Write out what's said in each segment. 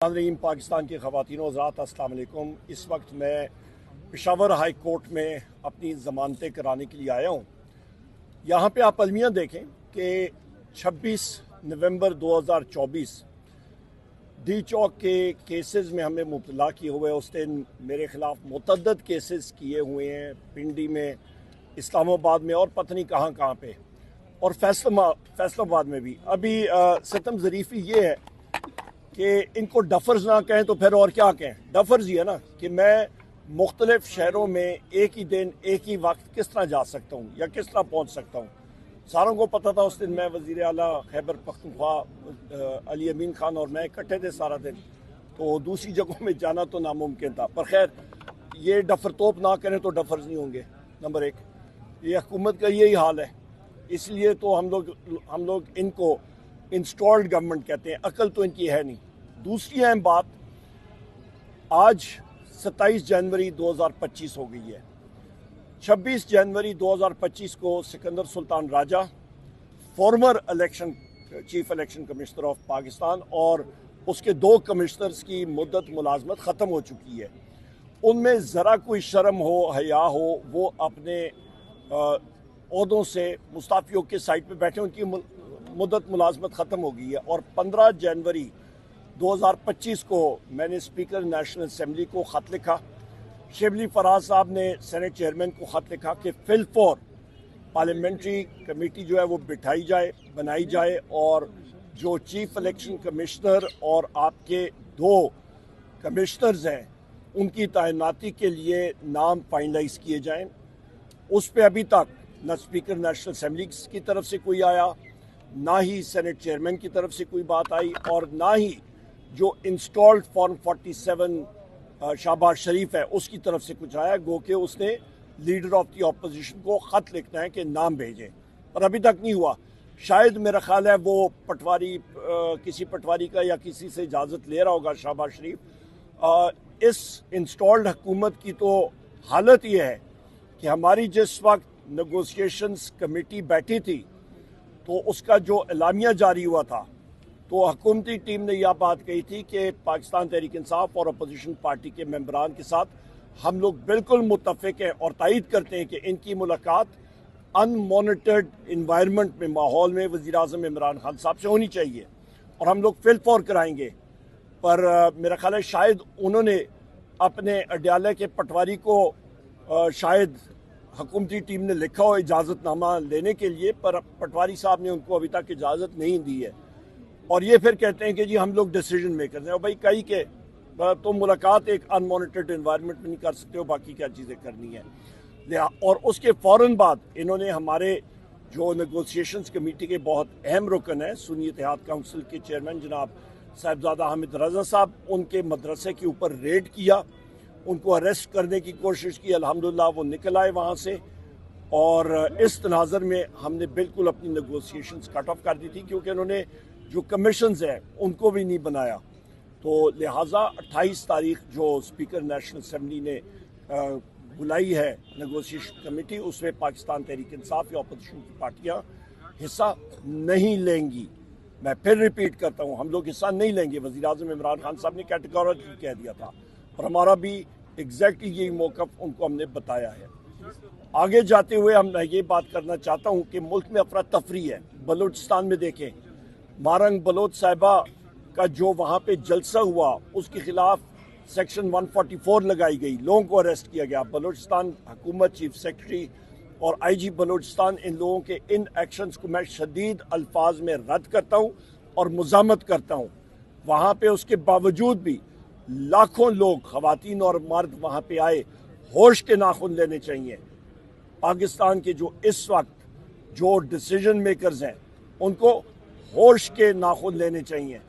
नाज़रीन पाकिस्तान की ख़वातीन और हज़रात अस्सलाम वालेकुम। इस वक्त मैं पेशावर हाई कोर्ट में अपनी ज़मानतें कराने के लिए आया हूँ। यहाँ पे आप अलमिया देखें कि 26 नवंबर 2024 डी चौक के केसेस में हमें मुब्तला किए हुए। उस दिन मेरे ख़िलाफ़ मुतअद्दिद केसेस किए हुए हैं, पिंडी में, इस्लामाबाद में और पता नहीं कहाँ कहाँ पे, और फैसलाबाद में भी। अभी सितम ज़रीफ़ी ये है कि इनको डफर्स ना कहें तो फिर और क्या कहें। डफर्स ही है ना कि मैं मुख्तलिफ शहरों में एक ही दिन एक ही वक्त किस तरह जा सकता हूँ या किस तरह पहुँच सकता हूँ। सारों को पता था उस दिन मैं वज़ीर आला खैबर पख्तूनख्वा अली अमीन खान और मैं इकट्ठे थे सारा दिन, तो दूसरी जगहों में जाना तो नामुमकिन था। पर खैर ये डफर तोप ना करें तो डफर्स नहीं होंगे। नंबर एक, ये हुकूमत का यही हाल है, इसलिए तो हम लोग इनको इंस्टॉल्ड गवर्नमेंट कहते हैं। अकल तो इनकी है नहीं। दूसरी अहम बात, आज 27 जनवरी 2025 हो गई है। 26 जनवरी 2025 को Sikandar Sultan Raja, former chief election commissioner of Pakistan, और उसके 2 कमिश्नर्स की मुद्दत मुलाजमत ख़त्म हो चुकी है। उनमें ज़रा कोई शर्म हो, हया हो, वो अपने ओहदों से मुस्ताफ़ियों के साइड पे बैठे, उनकी मुद्दत मुलाजमत ख़त्म हो गई है। और 15 जनवरी 2025 को मैंने स्पीकर नेशनल असम्बली को ख़त लिखा, शिबली फराज साहब ने सेनेट चेयरमैन को ख़त लिखा कि फिल फॉर पार्लियामेंट्री कमेटी जो है वो बिठाई जाए, बनाई जाए, और जो चीफ इलेक्शन कमिश्नर और आपके 2 कमिश्नर्स हैं उनकी तैनाती के लिए नाम फाइनलाइज किए जाएं। उस पर अभी तक न स्पीकर नेशनल असम्बली की तरफ से कोई आया, ना ही सेनेट चेयरमैन की तरफ से कोई बात आई, और ना ही जो इंस्टॉल्ड फॉर्म 47 शाहबाज शरीफ है उसकी तरफ से कुछ आया। गो के उसने लीडर ऑफ द ऑपोजिशन को ख़त लिखना है कि नाम भेजें, पर अभी तक नहीं हुआ। शायद मेरा ख्याल है वो पटवारी, किसी पटवारी का या किसी से इजाज़त ले रहा होगा शाहबाज शरीफ। इस इंस्टॉल्ड हुकूमत की तो हालत ये है कि हमारी जिस वक्त नेगोशिएशंस कमेटी बैठी थी तो उसका जो एलामिया जारी हुआ था, तो हुकूमती टीम ने यह बात कही थी कि पाकिस्तान तहरीक इंसाफ और अपोजिशन पार्टी के मेंबरान के साथ हम लोग बिल्कुल मुत्तफिक हैं और तायद करते हैं कि इनकी मुलाकात अनमॉनिटर्ड इन्वायरमेंट में, माहौल में वज़ीर आज़म इमरान खान साहब से होनी चाहिए, और हम लोग फिल फॉर कराएंगे। पर मेरा ख्याल है शायद उन्होंने अपने अड्याले के पटवारी को शायद हुकूमती टीम ने लिखा हो इजाज़तनामा लेने के लिए, पर पटवारी साहब ने उनको अभी तक इजाज़त नहीं दी है। और ये फिर कहते हैं कि जी हम लोग डिसीजन मेकर हैं। और भाई कई के तो मुलाकात एक अनमॉनिटर्ड इन्वायरमेंट में नहीं कर सकते हो, बाकी क्या चीज़ें करनी है। और उसके फ़ौरन बाद इन्होंने हमारे जो नेगोशिएशंस कमेटी के बहुत अहम रुकन हैं, सुन्नी इत्तेहाद काउंसिल के चेयरमैन जनाब साहिबजादा हामिद रज़ा साहब, उनके मदरसे के ऊपर रेड किया, उनको अरेस्ट करने की कोशिश की। अल्हम्दुलिल्लाह वो निकल आए वहाँ से, और इस तनाज़र में हमने बिल्कुल अपनी नेगोशिएशंस कट ऑफ कर दी थी, क्योंकि उन्होंने जो कमीशंस हैं उनको भी नहीं बनाया। तो लिहाजा 28 तारीख जो स्पीकर नेशनल असम्बली ने बुलाई है नेगोशिएशन कमेटी, उसमें पाकिस्तान तहरीक इंसाफ या अपोजिशन की पार्टियाँ हिस्सा नहीं लेंगी। मैं फिर रिपीट करता हूँ, हम लोग हिस्सा नहीं लेंगे। वज़ीर आज़म इमरान खान साहब ने कैटेगोरिकली कह दिया था, और हमारा भी एग्जैक्टली यही मौक़िफ़ उनको हमने बताया है। आगे जाते हुए मैं ये बात करना चाहता हूँ कि मुल्क में अफरा तफरी है। बलूचिस्तान में देखें, मारंग बलोच साहिबा का जो वहाँ पे जलसा हुआ, उसके खिलाफ सेक्शन 144 लगाई गई, लोगों को अरेस्ट किया गया। बलूचिस्तान हुकूमत, चीफ सेक्रेटरी और IG बलूचिस्तान, इन लोगों के इन एक्शंस को मैं शदीद अल्फाज में रद्द करता हूँ और मुज़ामत करता हूँ। वहाँ पे उसके बावजूद भी लाखों लोग, ख़वातीन और मर्द वहाँ पे आए। होश के नाखून लेने चाहिए। पाकिस्तान के जो इस वक्त जो डिसीजन मेकर्स हैं उनको होश के नाखून लेने चाहिए।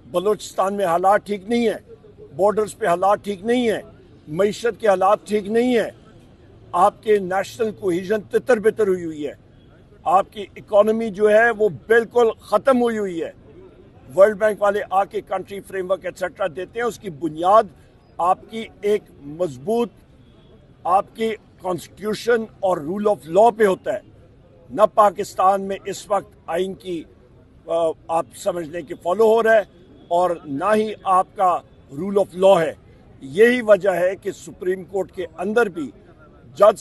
बलूचिस्तान में हालात ठीक नहीं है, बॉर्डर्स पे हालात ठीक नहीं है, मईशत के हालात ठीक नहीं है, आपके नेशनल कोहिजन तितर बितर हुई हुई है, आपकी इकोनॉमी जो है वो बिल्कुल ख़त्म हुई हुई है। वर्ल्ड बैंक वाले आके कंट्री फ्रेमवर्क एक्सेट्रा देते हैं, उसकी बुनियाद आपकी एक मजबूत आपकी कॉन्स्टिट्यूशन और रूल ऑफ लॉ पे होता है। न पाकिस्तान में इस वक्त आइन की आप समझ लें कि फॉलो हो रहा है, اور نہ ہی آپ کا رول آف لا ہے. یہی وجہ ہے کہ سپریم کورٹ کے اندر بھی جج